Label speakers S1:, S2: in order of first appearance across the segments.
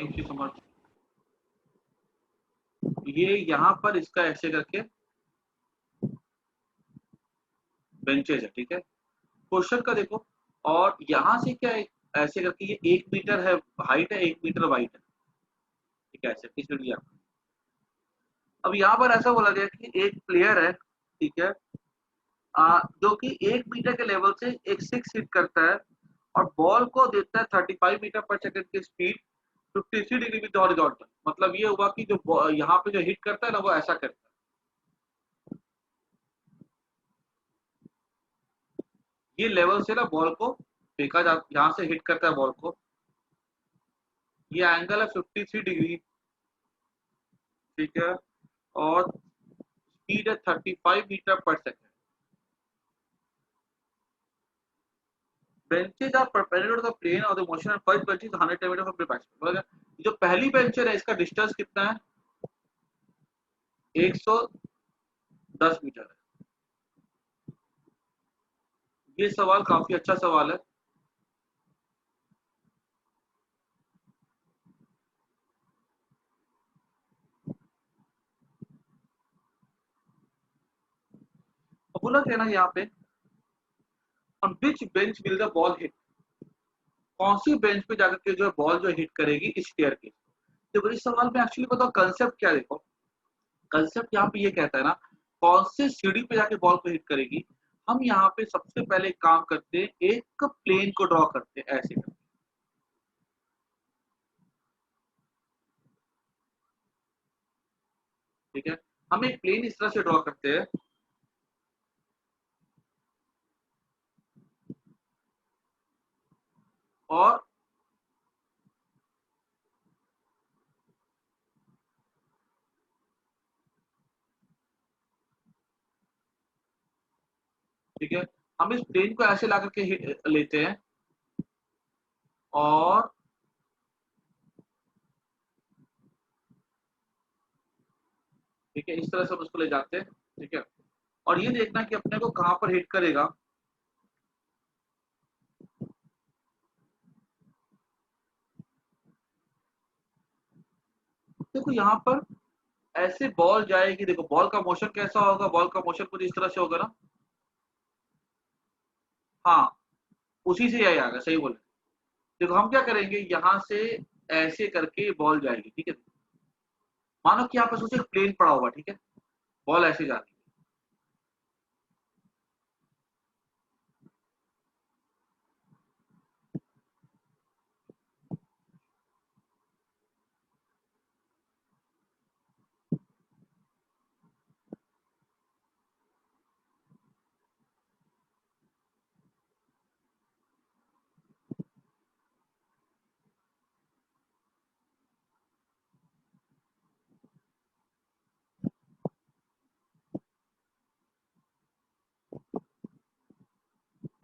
S1: Thank you so much. ये यहाँ पर इसका ऐसे करके बेंचेज है, ठीक है। क्वेश्चन का देखो, और यहाँ से क्या है, ऐसे करके ये 1 मीटर है हाइट है, 1 मीटर वाइट है, ठीक है, ऐसे की सीढ़ी। अब यहाँ पर ऐसा बोला गया कि एक प्लेयर है, ठीक है, जो कि 1 मीटर के लेवल से एक 6 हिट करता है और बॉल को देता है 35 मीटर पर सेकंड की स्पीड 53 डिग्री विद हॉरिजॉन्टल। मतलब ये हुआ कि जो यहाँ पे जो हिट करता है ना वो ऐसा करता है, ये लेवल से ना बॉल को फेंका जा, यहाँ से हिट करता है बॉल को, ये एंगल है 53 डिग्री, ठीक है, और स्पीड है 35 metre per second. Benches are perpendicular to the plane और the motion of first bench is 110 metre from the batsman. जो पहली बेंचर है इसका डिस्टेंस कितना है, 110 मीटर है। ये सवाल काफी अच्छा सवाल है। अब बोला क्या ना यहाँ पे, on which bench will the ball hit, कौन सी बेंच पे जाकर के जो है बॉल जो हिट करेगी इस स्टेयर के। तो इस सवाल में एक्चुअली बताओ कंसेप्ट क्या है, देखो कंसेप्ट यहाँ पे ये कहता है ना, कौन से सीढ़ी पे जाके बॉल को हिट करेगी। हम यहाँ पे सबसे पहले एक काम करते हैं, एक प्लेन को ड्रॉ करते हैं ऐसे करके, ठीक है। हम एक प्लेन इस तरह से ड्रॉ करते हैं, और ठीक है, हम इस प्लेन को ऐसे ला करके लेते हैं, और ठीक है, इस तरह से हम उसको ले जाते हैं, ठीक है। और ये देखना कि अपने को कहाँ पर हिट करेगा। देखो यहाँ पर ऐसे बॉल जाएगी, देखो बॉल का मोशन कैसा होगा, बॉल का मोशन कुछ इस तरह से होगा ना, हाँ, उसी से यही आएगा, सही बोले। देखो हम क्या करेंगे, यहाँ से ऐसे करके बॉल जाएगी, ठीक है। मानो कि यहाँ पर सोचिए एक प्लेन पड़ा हुआ, ठीक है, बॉल ऐसे जा रही है।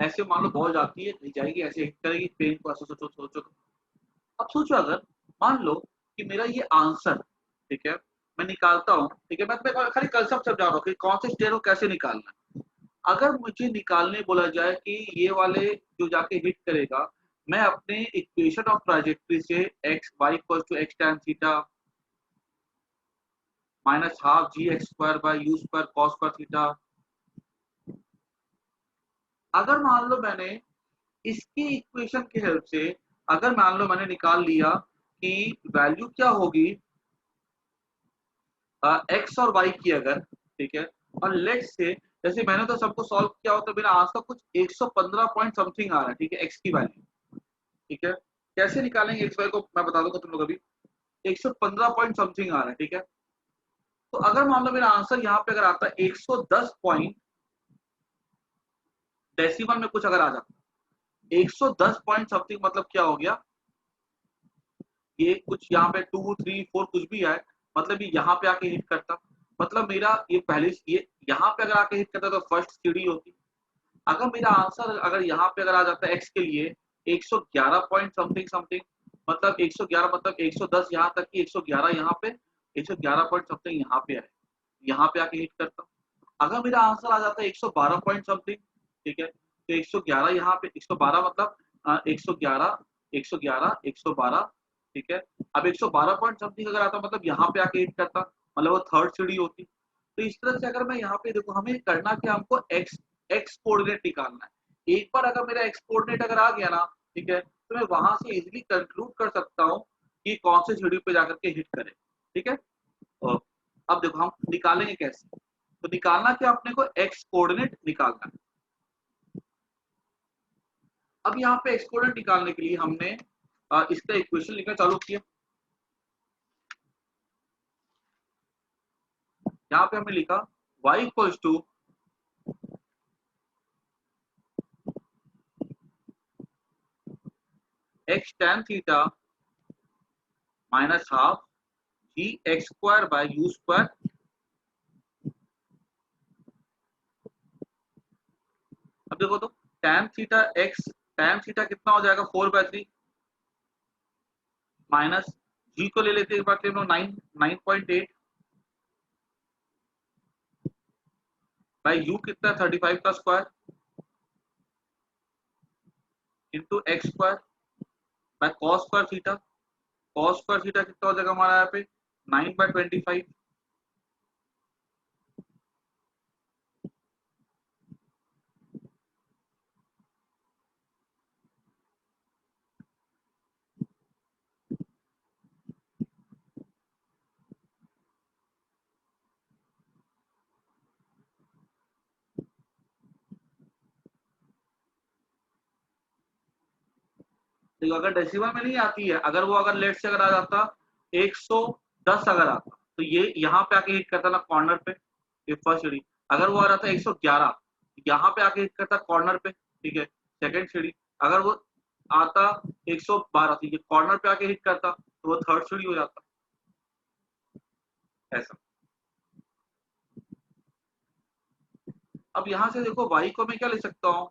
S1: ऐसे मान लो बॉल जाती है, नहीं जाएगी, ऐसे हिट करेगी प्लेन को, ऐसे सोचो सोचो। अब सोचो अगर मान लो कि मेरा ये आंसर, ठीक है, मैं निकालता हूँ, ठीक है, मैं खाली कंसेप्ट समझा रहा हूँ कि कौन से स्टेयर को कैसे निकालना है। अगर मुझे निकालने बोला जाए कि ये वाले जो जाके हिट करेगा, मैं अपने इक्वेशन ऑफ ट्राजेक्टरी से x y equal to x tan theta minus half g x square by u square cos square theta, अगर मान लो मैंने इसकी इक्वेशन की हेल्प से, अगर मान लो मैंने निकाल लिया कि वैल्यू क्या होगी एक्स और वाई की, अगर ठीक है, और लेट्स से जैसे मैंने तो सबको सॉल्व किया हो तो मेरा आंसर कुछ 115 पॉइंट समथिंग आ रहा है, ठीक है, एक्स की वैल्यू, ठीक है। कैसे निकालेंगे एक्स वाई को मैं बता दूंगा तुम लोग अभी। 115 पॉइंट समथिंग आ रहा है, ठीक है। तो अगर मान लो मेरा आंसर यहाँ पे अगर आता है 110 पॉइंट डेसिमल में कुछ अगर आ जाता, 110 पॉइंट समथिंग, मतलब क्या हो गया, ये कुछ यहाँ पे 2 3 4 कुछ भी है, मतलब ये यहाँ पे आके हिट करता, मतलब मेरा ये पहले ये यहाँ पे अगर आके हिट करता तो फर्स्ट सीढ़ी होती। अगर मेरा आंसर अगर यहाँ पे अगर आ जाता है एक्स के लिए 111 पॉइंट समथिंग समथिंग, मतलब 111 मतलब 110 यहाँ तक की, 111 यहाँ पे, 111 पॉइंट समथिंग यहाँ पे है, यहाँ पे आके हिट करता। अगर मेरा आंसर आ जाता है 112 पॉइंट समथिंग, ठीक है, तो 111 यहाँ पे 112 मतलब 111 111 112 ठीक है। अब 112 पॉइंट समथिंग अगर आता मतलब यहाँ पे आके हिट करता, मतलब वो थर्ड सीढ़ी होती। तो इस तरह से अगर मैं यहाँ पे देखो, हमें करना क्या, हमको एक्स कोऑर्डिनेट निकालना है। एक बार अगर मेरा एक्स कोऑर्डिनेट अगर आ गया ना, ठीक है, तो मैं वहां से इजिली कंक्लूड कर सकता हूँ कि कौन से सीढ़ी पे जाकर के हिट करे। ठीक है। और अब देखो हम निकालेंगे कैसे, तो निकालना क्या, अपने को एक्स कोऑर्डिनेट निकालना है। अब यहाँ पे एक्स कोऑर्डिनेट निकालने के लिए हमने इसका इक्वेशन लिखना चालू किया। यहाँ पे हमने लिखा y equals to x tan theta minus half g x square by u square. अब देखो तो tan theta x, tan theta कितना हो जाएगा 4/3 माइनस जी को ले लेते हैं एक बार, 9.8 बाय यू कितना 35 का square into x square by cos square theta. Cos square theta कितना हो जाएगा हमारा यहाँ पे 9/25। तो अगर डेसिमल में नहीं आती है, अगर वो अगर लेट से अगर आ जाता 110 अगर आता, तो ये यहाँ पे आके हिट करता ना कॉर्नर पे, ये फर्स्ट सीढ़ी। अगर वो आ रहा था 111, यहाँ पे आके हिट करता कॉर्नर पे, ठीक है, सेकंड सीढ़ी। अगर वो आता 112, तो ये कॉर्नर पे आके हिट करता, तो वो थर्ड सीढ़ी हो जाता। ऐसा। अब यहाँ से देखो y को मैं क्या ले सकता हूँ,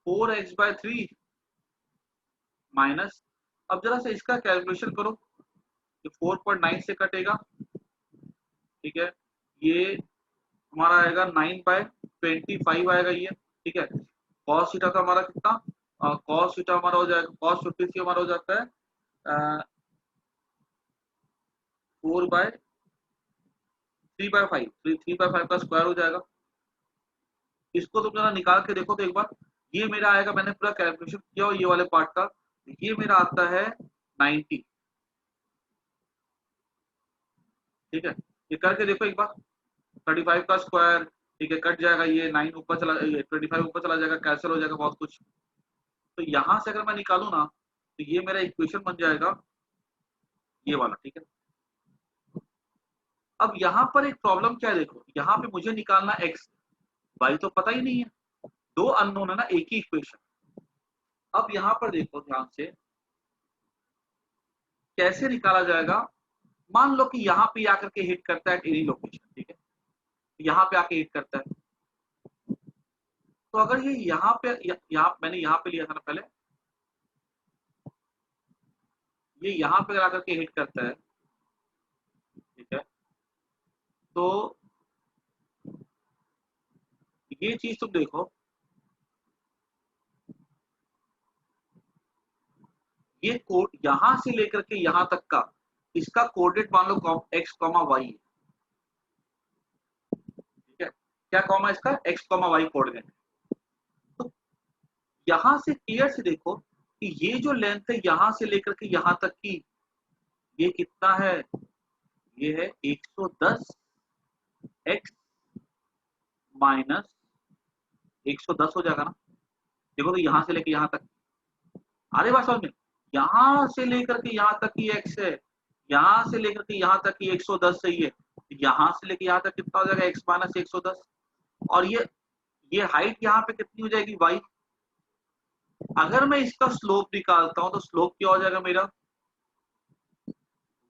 S1: 4x/3 माइनस, अब जरा से इसका कैलकुलेशन करो, ये 4.9 से कटेगा, ठीक है, ये हमारा आएगा 9/25 आएगा ये, ठीक है। कॉस थीटा का हमारा कितना, कॉस थीटा हमारा हो जाएगा, कॉस 53 हमारा हो जाता है 4/3/5, 3/5 का स्क्वायर हो जाएगा। इसको तुम जरा निकाल के देखो तो एक बार, ये मेरा आएगा, मैंने पूरा कैलकुलेशन किया और ये वाले पार्ट का, ये मेरा आता है 90। ठीक है, ये करके देखो एक बार, 35 का स्क्वायर, ठीक है, कट जाएगा, ये 9 ऊपर चला, ये 25 ऊपर चला जाएगा, कैंसिल हो जाएगा बहुत कुछ। तो यहां से अगर मैं निकालू ना, तो ये मेरा इक्वेशन बन जाएगा ये वाला। ठीक है। अब यहाँ पर एक प्रॉब्लम क्या है, देखो यहाँ पे मुझे निकालना एक्स, वाई तो पता ही नहीं है, दो अननोन है ना, एक ही इक्वेशन। अब यहाँ पर देखो ध्यान से कैसे निकाला जाएगा। मान लो कि यहाँ पे आकर के हिट करता है एनी लोकेशन, ठीक है, यहाँ पे आके हिट करता है, तो अगर ये यहाँ पे यहाँ मैंने यहाँ पे लिया था ना पहले, ये यहाँ पे आकर के हिट करता है, ठीक है, तो ये चीज तुम देखो, ये कोड यहां से लेकर के यहां तक का, इसका कोऑर्डिनेट मान लो एक्स कॉमा वाई है, ठीक है, क्या कॉमा इसका एक्स कॉमा वाई कोऑर्डिनेट। तो यहां से क्लियर से देखो कि ये जो लेंथ है यहां से लेकर के यहां तक की, ये कितना है, ये है 110 एक्स माइनस 110 हो जाएगा ना। देखो तो यहां से लेकर यहां तक, अरे बात समझ में, यहां से लेकर के यहां तक की एक्स है, यहां से लेकर के यहां तक की 110 सही है, यहां से लेकर यहां तक कितना हो जाएगा एक्स माइनस 110। और ये हाइट यहाँ पे कितनी हो जाएगी वाई। अगर मैं इसका स्लोप निकालता हूं तो स्लोप क्या हो जाएगा मेरा,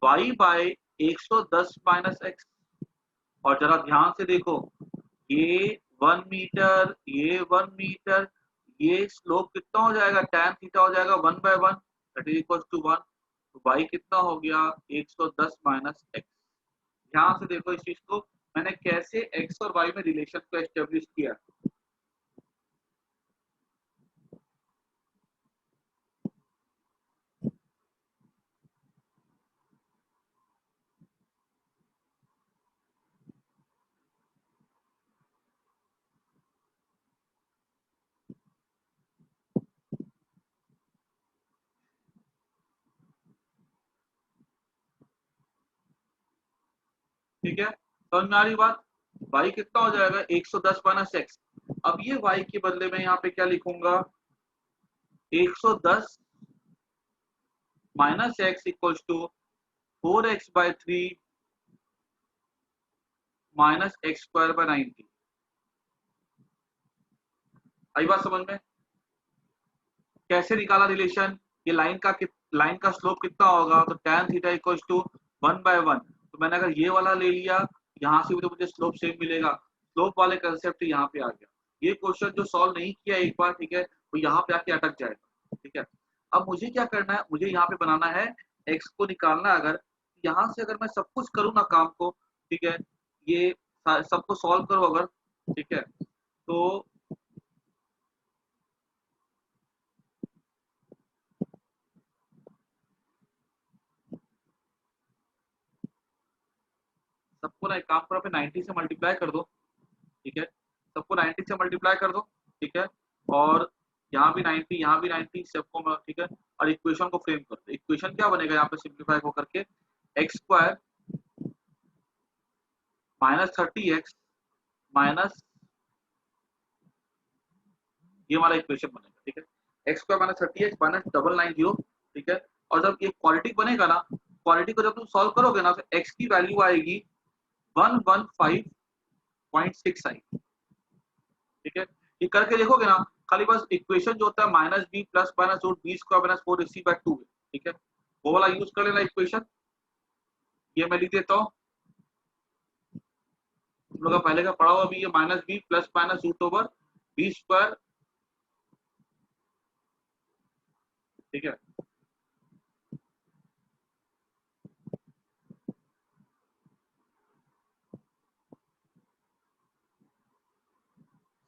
S1: वाई बाय 110 माइनस एक्स। और जरा ध्यान से देखो, ये 1 मीटर, ये 1 मीटर, ये स्लोप कितना हो जाएगा, tan थीटा हो जाएगा 1/1, दैट इज इक्वल टू 1। तो वाई कितना हो गया 110 माइनस एक्स। ध्यान से देखो इस चीज को, मैंने कैसे एक्स और वाई में रिलेशन को एस्टेब्लिश किया। ठीक है, समझ में आ रही बात। y कितना हो जाएगा 110 माइनस एक्स। अब ये y के बदले में यहाँ पे क्या लिखूंगा 110 minus x equals to 4x/3 minus x square by 90। आई बात समझ में। कैसे निकाला रिलेशन, ये लाइन का स्लोप कितना होगा, तो tan थीटा इक्वल्स टू 1/1। तो मैंने अगर ये वाला ले लिया, यहाँ से भी तो मुझे स्लोप सेम मिलेगा, स्लोप वाले कंसेप्ट यहाँ पे आ गया। ये क्वेश्चन जो सॉल्व नहीं किया एक बार, ठीक है, तो यहाँ पे आके अटक जाएगा। ठीक है, अब मुझे क्या करना है, मुझे यहाँ पे बनाना है x को निकालना है। अगर यहाँ से अगर मैं सब कुछ करूँ ना काम को, ठीक है, ये सबको सॉल्व करो अगर, ठीक है, तो सबको ना एक काम करो, पे 90 से मल्टीप्लाई कर दो। ठीक है, सबको 90 से मल्टीप्लाई कर दो। ठीक है, और यहाँ भी 90, यहाँ भी 90, सबको, ठीक है, और इक्वेशन को फ्रेम कर दो। इक्वेशन क्या बनेगा यहाँ पे सिंप्लीफाई हो करके, x square minus 30x minus, ये हमारा इक्वेशन बनेगा। ठीक है, x square minus 30x minus 990। ठीक है, और जब ये क्वालिटी बनेगा ना, क्वालिटी को जब तुम सॉल्व करोगे ना, तो एक्स की वैल्यू आएगी 115.6 आई। ठीक है, ये करके देखोगे ना, खाली बस इक्वेशन जो होता है minus b plus minus root b square minus 4ac/2 है। ठीक है, वो वाला यूज कर लेना इक्वेशन। ये मैं लिख देता हूँ, तुम लोग का पहले का पढ़ा हुआ भी, ये minus b plus minus root over b square. ठीक है,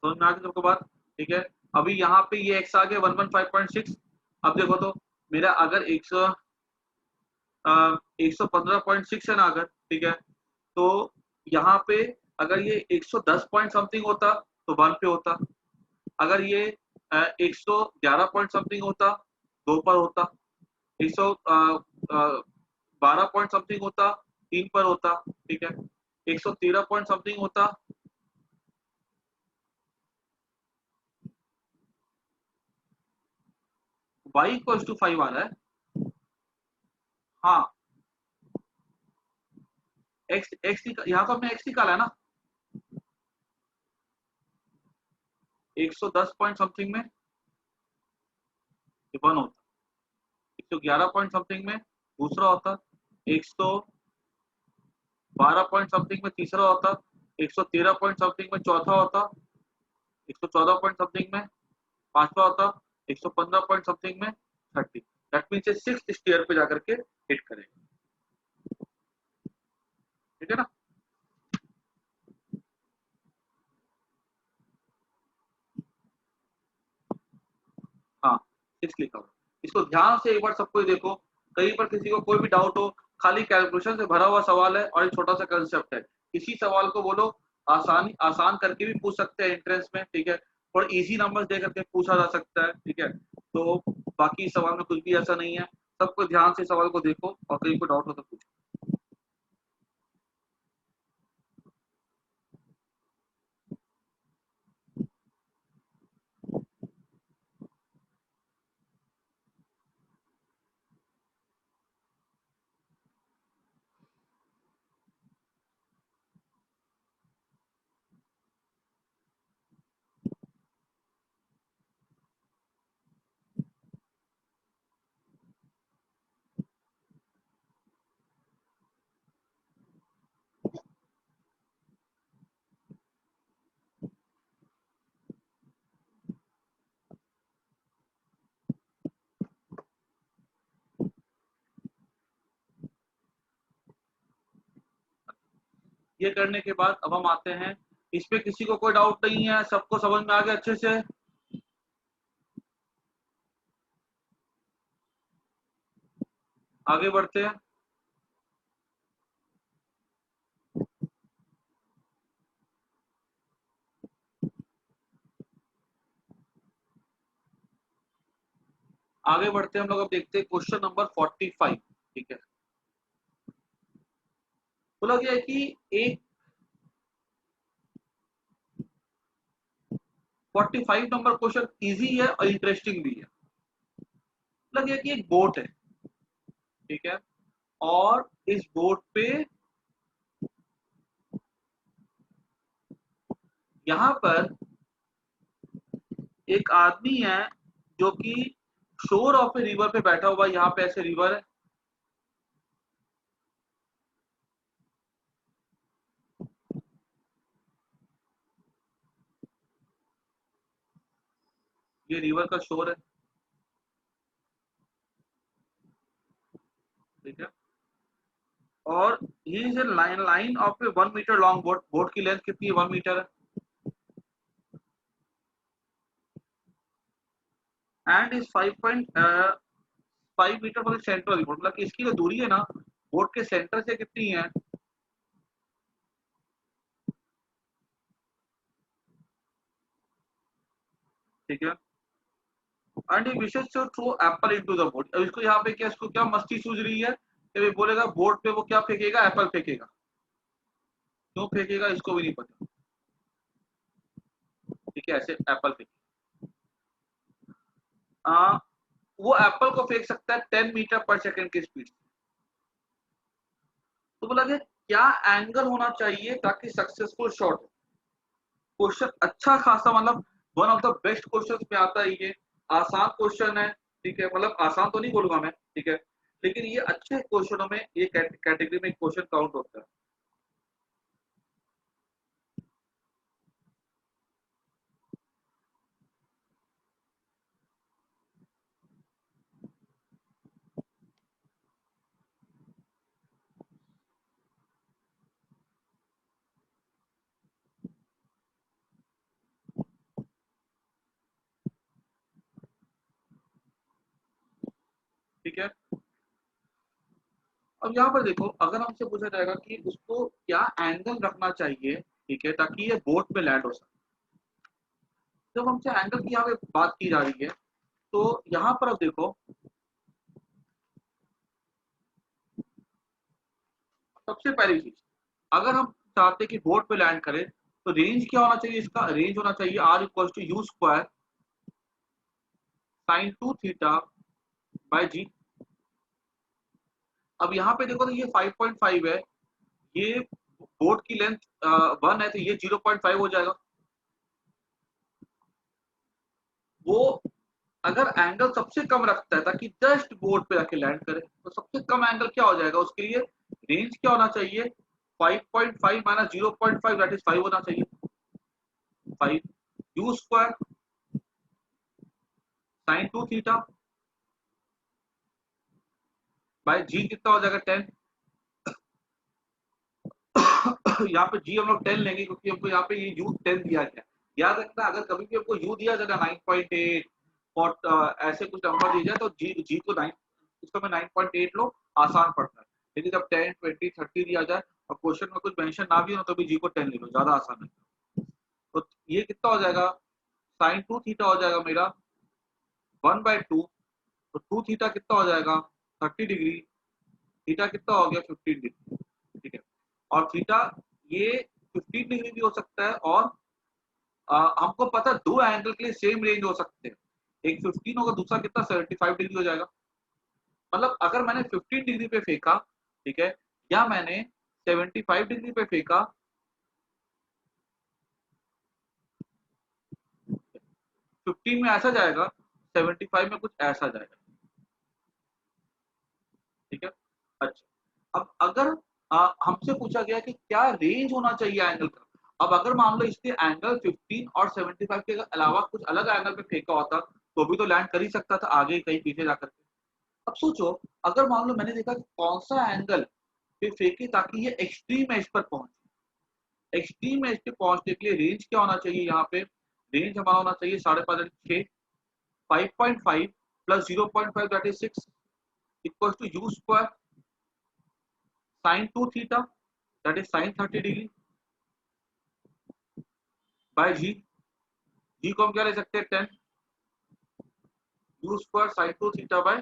S1: समझ में आ गई तुमको बात। ठीक है, अभी यहाँ पे ये एक्स आ गया 115.6। अब देखो तो मेरा अगर 115.6 है ना अगर, ठीक है, तो यहाँ पे अगर ये 110 पॉइंट समथिंग होता तो 1 पे होता। अगर ये 111 पॉइंट समथिंग होता 2 पर होता। 112 पॉइंट समथिंग होता 3 पर होता। ठीक है, 113 पॉइंट समथिंग होता, y इक्वल्स टू 5 आ रहा है। हाँ, x यहाँ तो हमने x निकाला है ना, 110 पॉइंट समथिंग में ये 1 होता, 111 पॉइंट समथिंग में दूसरा होता, 112 पॉइंट समथिंग में तीसरा होता, 113 पॉइंट समथिंग में चौथा होता, 114 पॉइंट समथिंग में पांचवा होता, 115 पॉइंट समथिंग में 30। दैट मीन्स ये 6th स्टेयर पे जाकर के हिट करेगा। ठीक है ना। हाँ, 6 लिखा हुआ, इसको ध्यान से एक बार सबको देखो, कहीं पर किसी को कोई भी डाउट हो, खाली कैलकुलेशन से भरा हुआ सवाल है और एक छोटा सा कंसेप्ट है। इसी सवाल को बोलो आसान करके भी पूछ सकते हैं एंट्रेंस में। ठीक है, और इजी नंबर दे करके पूछा जा सकता है। ठीक है, तो बाकी सवाल में कुछ भी ऐसा नहीं है। सबको ध्यान से सवाल को देखो और कहीं को डाउट हो तो पूछो। ये करने के बाद अब हम आते हैं, इस पे किसी को कोई डाउट नहीं है, सबको समझ में आ गया अच्छे से। आगे बढ़ते हैं। आगे बढ़ते हैं हम लोग, अब देखते हैं क्वेश्चन नंबर 45। ठीक है, बोला गया है कि एक 45 नंबर क्वेश्चन इजी है और इंटरेस्टिंग भी है। बोला गया कि एक बोट है, ठीक है, और इस बोट पे यहाँ पर एक आदमी है जो कि शोर ऑफ ए रिवर पे बैठा हुआ है। यहाँ पे ऐसे रिवर है, ये रिवर का शोर है, ठीक है, और ये is line line of a 1 metre long boat. Boat की लेंथ कितनी है? 1 मीटर है। And is 5.5 metre for centre of the boat. मतलब कि इसकी जो दूरी है ना बोट के सेंटर से कितनी है? ठीक है, and he wishes to throw apple into the boat. अब इसको यहाँ पे क्या, इसको क्या मस्ती सूझ रही है कि बोलेगा बोट पे वो क्या फेंकेगा? एप्पल फेंकेगा। क्यों फेंकेगा इसको भी नहीं पता, ठीक है, ऐसे एप्पल फेंक, आ, वो एप्पल को फेंक सकता है 10 मीटर पर सेकंड की स्पीड से। तो बोला कि क्या एंगल होना चाहिए ताकि सक्सेसफुल शॉट हो? क्वेश्चन अच्छा खासा, मतलब one of the best question में आता है ये। आसान क्वेश्चन है, ठीक है, मतलब आसान तो नहीं बोलूंगा मैं, ठीक है, लेकिन ये अच्छे क्वेश्चनों में ये कैटेगरी में क्वेश्चन काउंट होता है। ठीक है, अब यहाँ पर देखो, अगर हमसे पूछा जाएगा कि उसको क्या एंगल रखना चाहिए, ठीक है, ताकि ये बोट में लैंड हो सके। जब हमसे एंगल की यहाँ पे बात की जा रही है तो यहाँ पर अब देखो, सबसे पहली चीज, अगर हम चाहते हैं कि बोट पे लैंड करें तो रेंज क्या होना चाहिए? इसका रेंज होना चाहिए R equal to u square sine 2 theta by g. अब यहाँ पे देखो तो ये 5.5 है, ये बोट की लेंथ 1 है, तो ये 0.5 हो जाएगा। वो अगर एंगल सबसे कम रखता है ताकि जस्ट बोर्ड पे जाके लैंड करे, तो सबसे कम एंगल क्या हो जाएगा उसके लिए? रेंज क्या होना चाहिए? 5.5 माइनस 0.5 दैट इज 5 होना चाहिए। 5 u square sine 2 theta by g कितना हो जाएगा? 10। यहाँ पे जी हम लोग 10 लेंगे क्योंकि हमको यहाँ पे ये यू 10 दिया गया। याद रखना, अगर कभी भी हमको यू दिया जाए 9.8 और ऐसे कुछ नंबर दिया जाए तो जी जी को 9, उसको मैं 9.8 लो, आसान पड़ता है। लेकिन जब 10 20 30 दिया जाए और क्वेश्चन में कुछ मेंशन ना भी हो तो भी जी को 10 ले लो, ज्यादा आसान है। तो ये कितना हो जाएगा? साइन 2 थीटा हो जाएगा मेरा 1/2। तो 2 थीटा कितना हो जाएगा? 30 डिग्री। थीटा कितना हो गया? 15 डिग्री, ठीक है। और थीटा ये 15 डिग्री भी हो सकता है, और हमको पता है दो एंगल के लिए सेम रेंज हो सकते हैं। एक 15 होगा, दूसरा कितना? 75 डिग्री हो जाएगा। मतलब अगर मैंने 15 डिग्री पे फेंका, ठीक है, या मैंने 75 डिग्री पे फेंका, 15 में ऐसा जाएगा, 75 में कुछ ऐसा जाएगा, ठीक है। अच्छा, अब अगर हमसे पूछा गया कि क्या रेंज होना चाहिए एंगल का। अब अगर मान लो इसने एंगल 15 और 75 के अलावा कुछ अलग एंगल पे फेंका होता तो भी तो लैंड कर ही सकता था आगे कहीं पीछे जाकर के। अब सोचो, अगर मान लो मैंने देखा कि कौन सा एंगल पे फेंके ताकि ये एक्सट्रीम एज पर पहुंचे। एक्सट्रीम एज पे पहुंचने के लिए रेंज क्या होना चाहिए? यहाँ पे रेंज हमारा होना चाहिए 5.5 5.5 plus 0.5 that is 6 equal to u square sine 2 theta that is sine 30 degree by g. G को हम क्या ले सकते हैं? 10 u square sine 2 theta by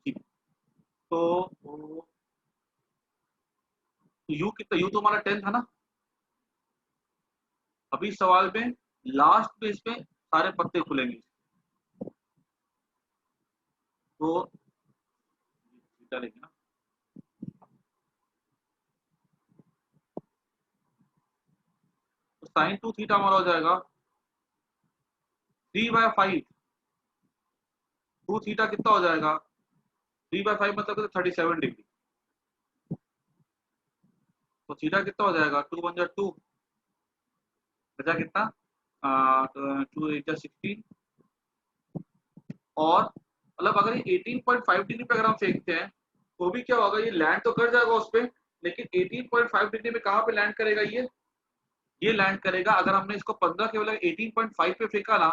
S1: g. तो तो यू कितना, यू तो हमारा 10 था ना। अभी सवाल में लास्ट पेज पे सारे पत्ते खुलेंगे, तो थीटा लेंगे ना, तो साइन 2 थीटा हमारा हो जाएगा 3/5। 2 थीटा कितना हो जाएगा, 3/5 मतलब 37 डिग्री। तो थीटा कितना हो जाएगा, 2 1 2, बचा कितना, 2 8 16। और मतलब अगर ये 18.5 डिग्री पे अगर हम फेंकते हैं तो भी क्या होगा, ये लैंड तो कर जाएगा उस पे, लेकिन 18.5 डिग्री में कहाँ पे लैंड करेगा, ये लैंड करेगा, अगर हमने इसको 15 के बजाय 18.5 पे फेंका ना,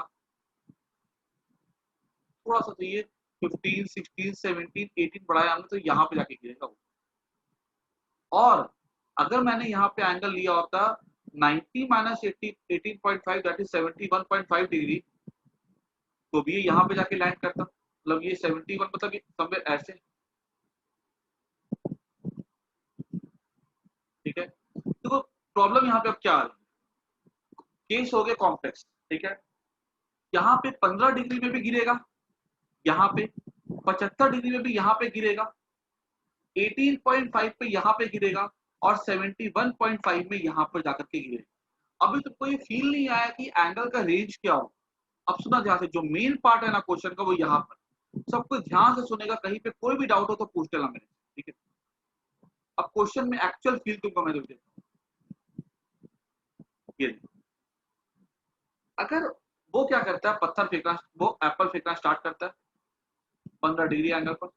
S1: थोड़ा सा चाहिए, 15 16 17 18 बढ़ाया हमने, तो यहाँ पे जाके गिरेगा वो। और अगर मैंने यहाँ पे एंगल लिया होता 90 माइनस 18.5 दैट इज 71.5 डिग्री, तो भी ये यहाँ पे जाके लैंड करता, मतलब ये 71 मतलब ये समवेयर ऐसे, ठीक है। तो प्रॉब्लम यहाँ पे अब क्या आ रही है, केस हो गया कॉम्प्लेक्स, ठीक है। यहाँ पे 15 डिग्री में भी गिरेगा, यहाँ पे 75 डिग्री में भी यहाँ पे गिरेगा, 18.5 पे यहाँ पे गिरेगा, और 71.5 में यहाँ पर जाकर के गिरेगा। अभी तुमको ये फील नहीं आया कि एंगल का रेंज क्या हो। अब सुना ध्यान से, जो मेन पार्ट है ना क्वेश्चन का वो यहाँ पर, सबको ध्यान से सुनेगा, कहीं पे कोई भी डाउट हो तो पूछ लेना मेरे, ठीक है। अब क्वेश्चन में एक्चुअल फील तुमको मैं देता हूँ। अगर वो क्या करता है, पत्थर फेंकना, वो एप्पल फेंकना स्टार्ट करता है 15 डिग्री एंगल पर,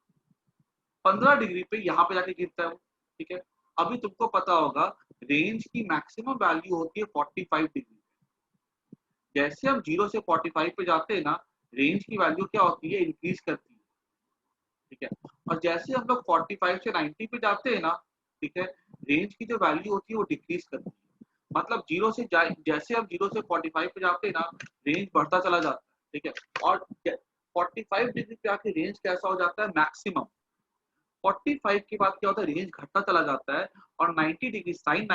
S1: 15 डिग्री पे यहाँ पे जाके गिरता है वो, ठीक है। अभी तुमको पता होगा रेंज की मैक्सिमम वैल्यू होती है 45 डिग्री। जैसे हम 0 से 45 पे जाते हैं ना, रेंज की वैल्यू क्या होती है, इंक्रीज करती है, ठीक है। और जैसे हम लोग 45 से 90 पे जाते हैं ना, ठीक है, रेंज की जो वैल्यू होती है वो डिक्रीज करती है। मतलब जैसे हम 0 से 45 पे जाते हैं ना, रेंज बढ़ता चला जाता है, ठीक है। और 45 डिग्री पे आके रेंज कैसा हो जाता है, मैक्सिमम। 45 के बाद क्या होता है, रेंज घटता चला जाता है, और 90 डिग्री साइन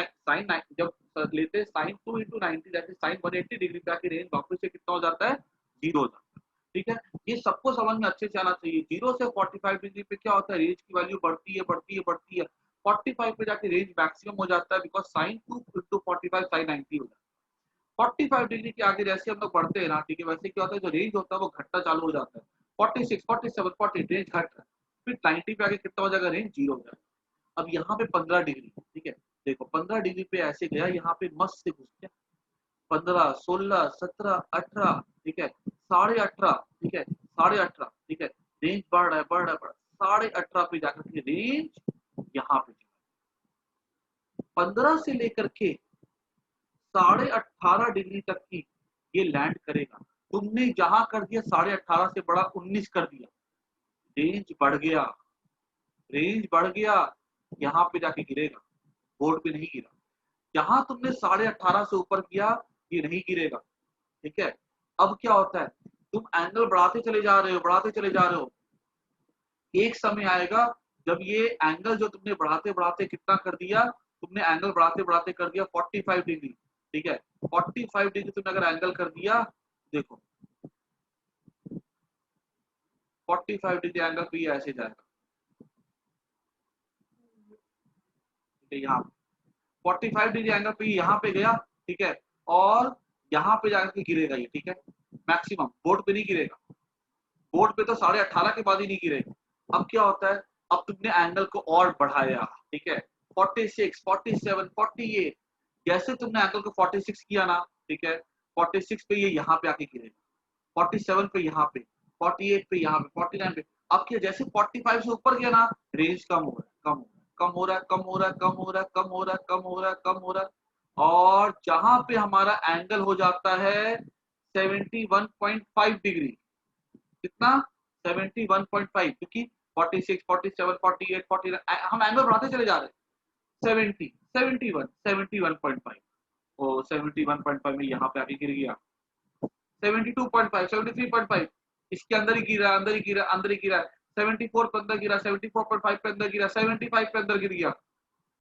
S1: जब लेते हैं sine 2 into 90 that is sine 180 degree पे आके रेंज वापस से कितना हो जाता है, 0 हो जाता है, ठीक है। ये सबको समझ में अच्छे से आना चाहिए। 0 से 45 डिग्री पे क्या होता है, रेंज की वैल्यू बढ़ती है बढ़ती है बढ़ती है, 45 पे जाके रेंज मैक्सिमम हो जाता है, बिकॉज साइन 2 इंटू 45 साइन 90 हो जाता है। 45 डिग्री के आगे जैसे हम लोग बढ़ते हैं ना, ठीक है, वैसे क्या होता है, जो रेंज होता है वो घटना चालू हो जाता है। 46 47 40 रेंज घट रहा है, फिर 90 पे आगे कितना हो जाएगा, रेंज 0 हो जाएगा। अब यहाँ पे 15 डिग्री, ठीक है, देखो 15 डिग्री पे ऐसे गया, यहाँ पे मस्त से घुस गया, 15 16 17 18, ठीक है, 18.5, ठीक है, 18.5, ठीक है, रेंज बढ़ रहा है बढ़ रहा है बढ़ रहा है, 18.5 पे जाकर के रेंज यहाँ पे 15 से लेकर के 18.5 डिग्री तक की ये लैंड करेगा। तुमने जहां कर दिया 18.5 से बड़ा 19 कर दिया, रेंज बढ़ गया, रेंज बढ़ गया, यहाँ पे जाके गिरेगा, बोर्ड पे नहीं गिरा। जहां तुमने 18.5 से ऊपर किया, ये नहीं गिरेगा, ठीक है। अब क्या होता है, तुम एंगल बढ़ाते चले जा रहे हो बढ़ाते चले जा रहे हो, एक समय आएगा जब ये एंगल जो तुमने बढ़ाते बढ़ाते कितना कर दिया, तुमने एंगल बढ़ाते बढ़ाते कर दिया 45 डिग्री, ठीक है। 45 डिग्री तुमने अगर एंगल कर दिया, देखो 45 डिग्री एंगल पे ये ऐसे जाएगा, ठीक है, यहाँ 45 डिग्री एंगल पे यहाँ पे गया, ठीक है, और यहाँ पे जाकर के गिरेगा ये, ठीक है, मैक्सिमम बोर्ड पे नहीं गिरेगा, बोर्ड पे तो 18.5 के बाद ही नहीं गिरेगा। अब क्या होता है, अब तुमने एंगल को और बढ़ाया, ठीक है, 46 47 48, जैसे तुमने एंगल को 46 किया ना, ठीक है, 46 पे ये यहाँ पे आके गिरेगा, 47 पे यहाँ पे, 48 पे यहाँ पे, 49 पे। अब क्या, जैसे 45 से ऊपर गया ना, रेंज कम हो रहा है कम हो रहा है कम हो रहा है कम हो रहा है कम हो रहा है कम हो रहा है कम हो रहा है, और जहां पे हमारा एंगल हो जाता है 71.5 डिग्री, कितना, 71.5, क्योंकि 46 47 48 49 हम एंगल बढ़ाते चले जा रहे हैं, 70 71 71.5, ओ 71.5 में यहाँ पे आके गिर गया, 72.5 73.5, इसके अंदर ही गिरा अंदर ही गिरा अंदर ही गिरा, 74 पे अंदर गिरा 74.5 पे अंदर गिरा 75 पे अंदर गिर गया,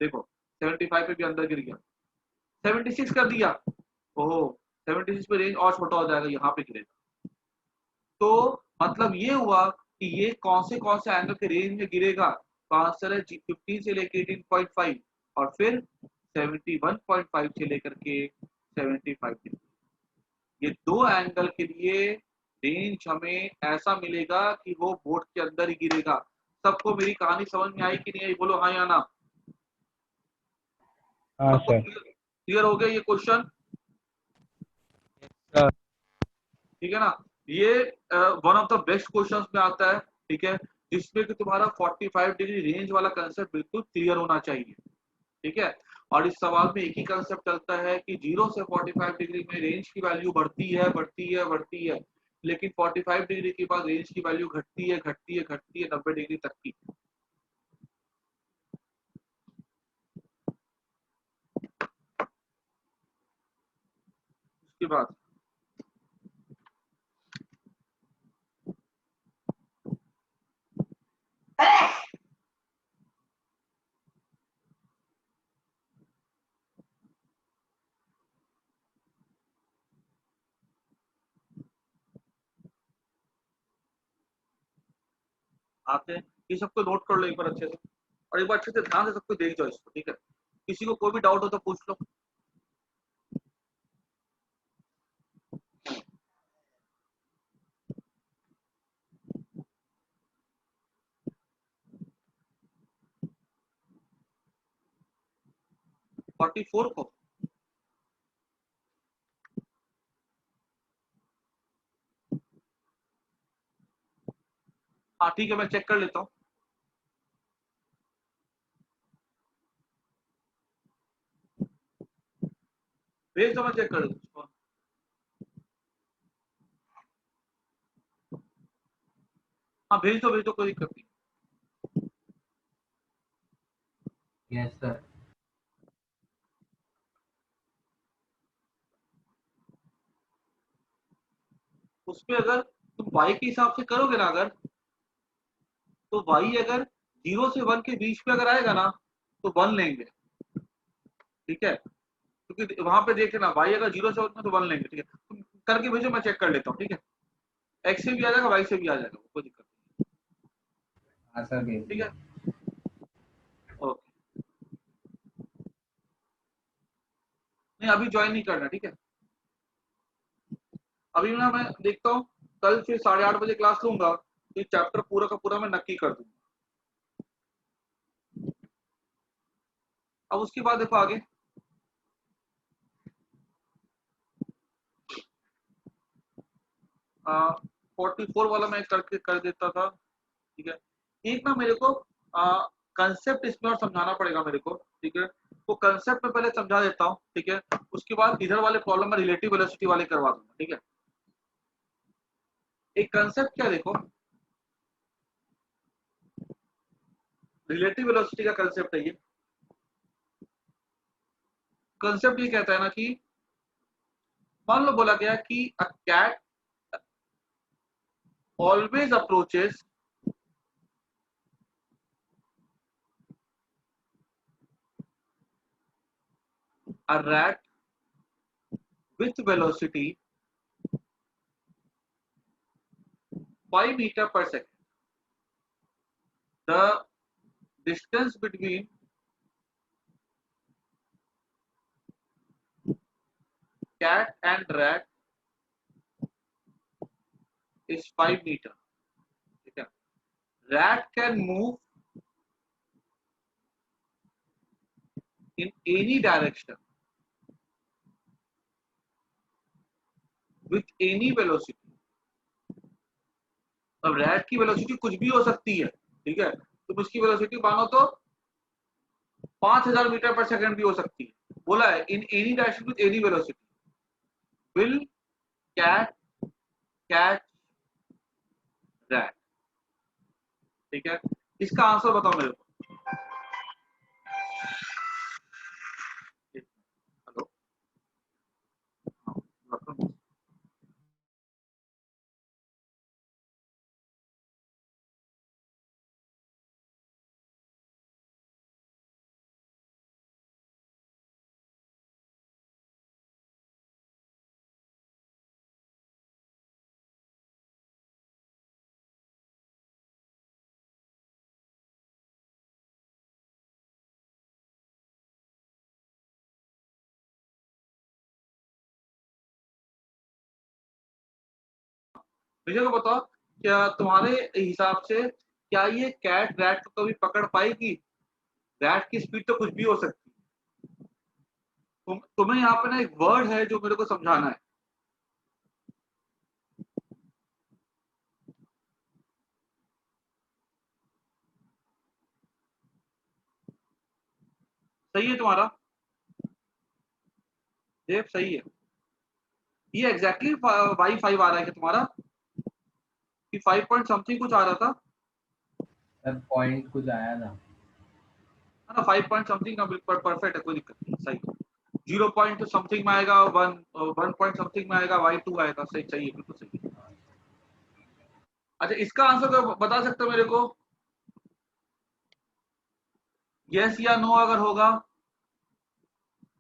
S1: देखो 75 पे भी अंदर गिर गया, 76 कर दिया, ओहो 76 पे रेंज और छोटा हो जाएगा, यहाँ पे गिरेगा। तो मतलब ये हुआ कि ये कौन से एंगल के रेंज में गिरेगा, तो आंसर है 15 से लेकर 18.5 और फिर 71.5 से लेकर के 75 डिग्री। ये दो एंगल के लिए रेंज हमें ऐसा मिलेगा कि वो बोर्ड के अंदर ही गिरेगा। सबको मेरी कहानी समझ में आई कि नहीं आई, बोलो हाँ या ना।
S2: हाँ
S1: सबको
S2: सर।
S1: क्लियर हो गया ये क्वेश्चन,
S2: सर
S1: ठीक है ना। ये one of the best questions में आता है, ठीक है, जिसमें कि तुम्हारा 45 डिग्री रेंज वाला कंसेप्ट बिल्कुल क्लियर होना चाहिए, ठीक है। और इस सवाल में एक ही कंसेप्ट चलता है कि 0 से 45 डिग्री में रेंज की वैल्यू बढ़ती है बढ़ती है बढ़ती है, लेकिन 45 डिग्री के बाद रेंज की वैल्यू घटती है घटती है घटती है 90 डिग्री तक की। उसके बाद आते हैं, ये सबको नोट कर लो एक बार अच्छे से, और एक बार अच्छे से ध्यान से सबको देख जाओ इसको, ठीक है। किसी को कोई भी डाउट हो तो पूछ लो। 44 को, हाँ ठीक है, मैं चेक कर लेता हूँ। भेज दो, मैं चेक कर लेता हूँ। हाँ भेज दो, कोई दिक्कत नहीं।
S2: Yes sir.
S1: उसमें अगर तुम वाई के हिसाब से करोगे ना अगर, तो वाई अगर 0 से 1 के बीच में अगर आएगा ना तो 1 लेंगे, ठीक है। क्योंकि वहां पे देखे ना, वाई अगर 0 से 1 में तो 1 लेंगे, ठीक है। तुम करके भेजो, मैं चेक कर लेता हूँ, ठीक है। एक्स से भी आ जाएगा, वाई से भी आ जाएगा, कोई दिक्कत
S2: हाँ सर भेज
S1: नहीं, ठीक
S2: दिया।
S1: है। ओके, नहीं अभी ज्वाइन नहीं करना, ठीक है। अभी ना मैं देखता हूँ, कल फिर 8:30 बजे क्लास लूंगा, तो चैप्टर पूरा का पूरा मैं नक्की कर दूंगा। अब उसके बाद देखो आगे, 44 वाला मैं करके कर देता था, ठीक है। एक ना मेरे को कंसेप्ट इसमें और समझाना पड़ेगा मेरे को, ठीक है। वो कंसेप्ट में पहले समझा देता हूँ, ठीक है। उसके बाद इधर वाले प्रॉब्लम में रिलेटिव वेलोसिटी वाले करवा दूंगा, ठीक है। एक कंसेप्ट क्या देखो, रिलेटिव वेलोसिटी का कंसेप्ट है ये। कंसेप्ट ये कहता है ना कि मान लो बोला गया कि a cat always approaches a rat with velocity 5 metre per second. The distance between cat and rat is 5 metre, ठीक है। rat can move in any direction with any velocity। अब रैट की वेलोसिटी कुछ भी हो सकती है, ठीक है। तुम उसकी वेलोसिटी मानो तो 5000 मीटर पर सेकंड भी हो सकती है। बोला है in any direction with any velocity will cat catch rat, ठीक है। इसका आंसर बताओ मेरे को। हेलो, मुझे को बताओ, क्या तुम्हारे हिसाब से क्या ये कैट रैट को कभी पकड़ पाएगी? रैट की स्पीड तो कुछ भी हो सकती है। तुम्हें यहाँ पे ना एक वर्ड है जो मेरे को समझाना है। सही है तुम्हारा? देव सही है। ये एग्जैक्टली वाई 5 आ रहा है कि तुम्हारा कि 5 पॉइंट समथिंग कुछ आ रहा था?
S2: सर पॉइंट कुछ आया था।
S1: है ना, 5 पॉइंट समथिंग का बिल्कुल परफेक्ट है, कोई दिक्कत नहीं, सही। 0 पॉइंट समथिंग में आएगा, 1 पॉइंट समथिंग में आएगा, y2 आएगा, सही, चाहिए, बिल्कुल सही। अच्छा, इसका आंसर तो बता सकते हो मेरे को? यस या नो अगर होगा?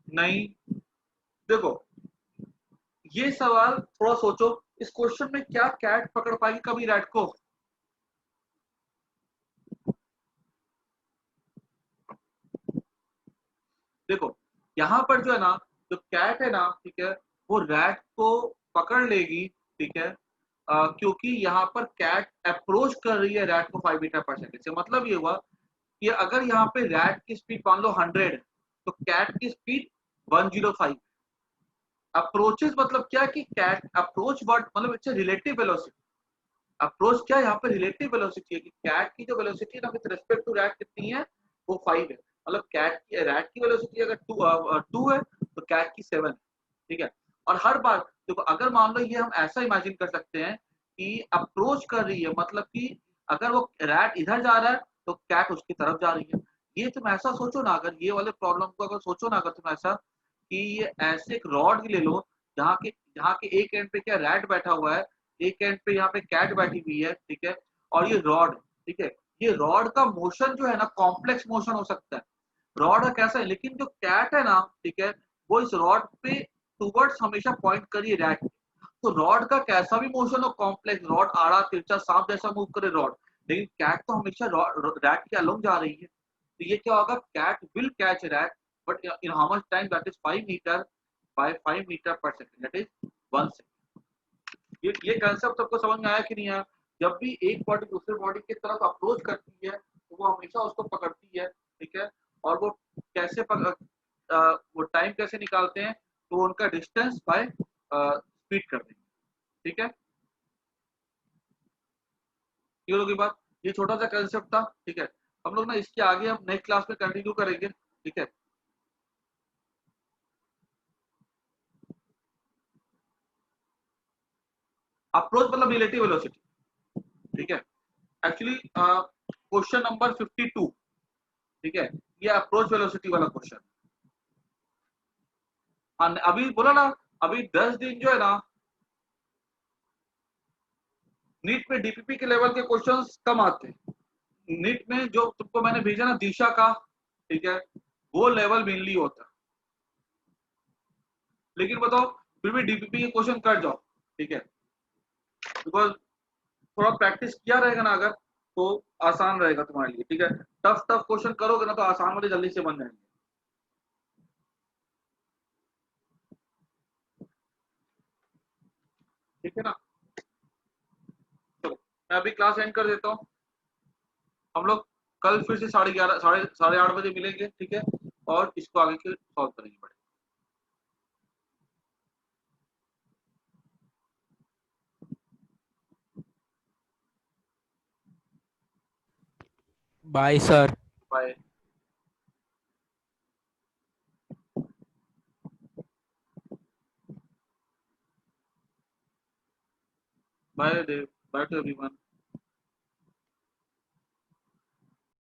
S1: नहीं। देखो, ये सवाल थोड़ा सोचो, इस क्वेश्चन में क्या कैट पकड़ पाएगी कभी रैट को? देखो, यहाँ पर जो है ना, जो कैट है ना, ठीक है, वो रैट को पकड़ लेगी, ठीक है, क्योंकि यहाँ पर कैट अप्रोच कर रही है रैट को 5 मीटर पर सेकेंड से। मतलब ये हुआ कि अगर यहाँ पे रैट की स्पीड मान लो 100, तो कैट की स्पीड 105। अप्रोचेस मतलब क्या कि कैट अप्रोच वर्ड मतलब इट्स रिलेटिव वेलोसिटी। अप्रोच क्या, यहाँ पे रिलेटिव वेलोसिटी है कि कैट की जो वेलोसिटी है ना विद रिस्पेक्ट टू रैट कितनी है, वो 5 है। मतलब कैट की रैट की वेलोसिटी अगर 2 है, तो कैट की 7 है, ठीक है। और हर बार देखो, अगर मान लो ये हम ऐसा इमेजिन कर सकते हैं कि अप्रोच कर रही है, मतलब कि अगर वो रैट इधर जा रहा है तो कैट उसकी तरफ जा रही है। ये तुम ऐसा सोचो ना, अगर ये वाले प्रॉब्लम को अगर सोचो ना, अगर तुम ऐसा कि ये ऐसे एक रॉड ले लो, जहाँ के एक एंड पे क्या रैट बैठा हुआ है, एक एंड पे यहाँ पे कैट बैठी हुई है, ठीक है, और ये रॉड, ठीक है, ये रॉड का मोशन जो है ना कॉम्प्लेक्स मोशन हो सकता है। रॉड का कैसा है, लेकिन जो कैट है ना, ठीक है, वो इस रॉड पे टूवर्ड्स हमेशा पॉइंट करिए रैट। तो रॉड का कैसा भी मोशन हो कॉम्प्लेक्स, रॉड आड़ा तिरछा सांप जैसा मूव करे रॉड, लेकिन कैट तो हमेशा रैट के अलोंग जा रही है। तो ये क्या होगा, cat will catch rat, but in how much time, that is 5 meter by 5 metre per second, that is 1 second. ये कंसेप्ट सबको समझ में आया कि नहीं आया? जब भी एक बॉडी दूसरे बॉडी की तरफ अप्रोच करती है, तो वो हमेशा उसको पकड़ती है, ठीक है। और वो कैसे वो टाइम कैसे निकालते हैं, तो उनका डिस्टेंस बाय स्पीड कर देंगे, ठीक है। ये लोग की बात, ये छोटा सा कंसेप्ट था, ठीक है। हम लोग ना इसके आगे हम नेक्स्ट क्लास में कंटिन्यू करेंगे, ठीक है। अप्रोच मतलब रिलेटिव वेलोसिटी, ठीक है। एक्चुअली क्वेश्चन नंबर 52, ठीक है, ये अप्रोच वेलोसिटी वाला क्वेश्चन। अभी बोला ना, अभी 10 दिन जो है ना, नीट में डीपीपी के लेवल के क्वेश्चंस कम आते हैं। नीट में जो तुमको मैंने भेजा ना दिशा का, ठीक है, वो लेवल मेनली होता है। लेकिन बताओ, फिर भी डीपीपी के क्वेश्चन कर जाओ, ठीक है, बिकॉज थोड़ा प्रैक्टिस किया रहेगा ना अगर, तो आसान रहेगा तुम्हारे लिए, ठीक है। टफ टफ क्वेश्चन करोगे ना तो आसान वाले जल्दी से बन जाएंगे, ठीक है ना। चलो, मैं अभी क्लास एंड कर देता हूँ। हम लोग कल फिर से 11:30 साढ़े 8 बजे मिलेंगे, ठीक है, और इसको आगे के सॉल्व करेंगे बड़े।
S3: Bye sir.
S1: Bye. Bye Dev, bye to everyone.